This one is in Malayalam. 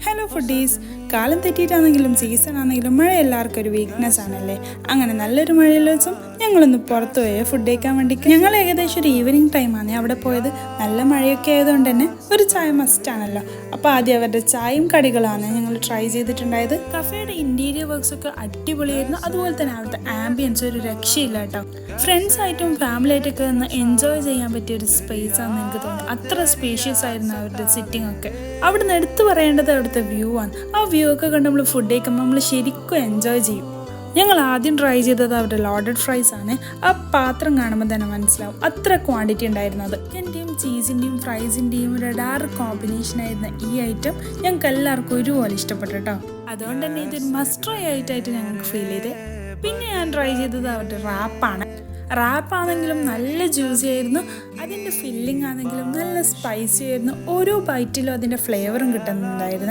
ഹലോ ഫുഡീസ്, കാലം തെറ്റിയിട്ടാണെങ്കിലും സീസൺ ആണെങ്കിലും മഴ എല്ലാവർക്കും ഒരു വീക്ക്നെസ് ആണല്ലേ. അങ്ങനെ നല്ലൊരു മഴയുള്ള ദിവസം ഞങ്ങളൊന്ന് പുറത്തു പോയി ഫുഡ് കഴിക്കാൻ വേണ്ടി. ഞങ്ങൾ ഏകദേശം ഒരു ഈവനിങ് ടൈമാണ് അവിടെ പോയത്. നല്ല മഴയൊക്കെ ആയതുകൊണ്ട് തന്നെ ഒരു ചായ മസ്റ്റ് ആണല്ലോ. അപ്പോൾ ആദ്യം അവരുടെ ചായയും കടികളാണ് ഞങ്ങൾ ട്രൈ ചെയ്തിട്ടുണ്ടായത്. കഫേയുടെ ഇൻറ്റീരിയർ വർക്ക്സ് ഒക്കെ അടിപൊളിയായിരുന്നു. അതുപോലെ തന്നെ അവിടുത്തെ ആംബിയൻസ് ഒരു രക്ഷയില്ല കേട്ടോ. ഫ്രണ്ട്സായിട്ടും ഫാമിലി ആയിട്ടൊക്കെ ഒന്ന് എൻജോയ് ചെയ്യാൻ പറ്റിയ ഒരു സ്പേസ് ആണെന്ന് എനിക്ക് തോന്നുന്നു. അത്ര സ്പേഷ്യസ് ആയിരുന്നു അവരുടെ സിറ്റിംഗ് ഒക്കെ. അവിടെ നിന്ന് എടുത്തു പറയേണ്ടത് അവിടുത്തെ വ്യൂ ആണ്. ആ വ്യൂ ഒക്കെ കണ്ട് നമ്മൾ ഫുഡ് കഴിക്കുമ്പോൾ നമ്മൾ ശരിക്കും എൻജോയ് ചെയ്യും. ഞങ്ങൾ ആദ്യം ട്രൈ ചെയ്തത് അവരുടെ ലോഡഡ് ഫ്രൈസ് ആണ്. ആ പാത്രം കാണുമ്പോൾ തന്നെ മനസ്സിലാവും അത്ര ക്വാണ്ടിറ്റി ഉണ്ടായിരുന്നു. അത് ചിക്കൻ്റെയും ചീസിൻ്റെയും ഫ്രൈസിൻ്റെയും ഒരു ഡാർക്ക് കോമ്പിനേഷൻ ആയിരുന്ന ഈ ഐറ്റം ഞങ്ങൾക്ക് എല്ലാവർക്കും ഒരുപോലെ ഇഷ്ടപ്പെട്ടു കേട്ടോ. അതുകൊണ്ട് തന്നെ ഇതൊരു മസ്റ്റ് ട്രൈ ആയിട്ട് ഞങ്ങൾക്ക് ഫീൽ ചെയ്ത്. പിന്നെ ഞാൻ ട്രൈ ചെയ്തത് അവരുടെ റാപ്പാണ്. റാപ്പാണെങ്കിലും നല്ല ജ്യൂസി ആയിരുന്നു. അതിൻ്റെ ഫില്ലിംഗ് ആണെങ്കിലും നല്ല സ്പൈസി ആയിരുന്നു. ഓരോ ബൈറ്റിലും അതിൻ്റെ ഫ്ലേവറും കിട്ടുന്നുണ്ടായിരുന്നു.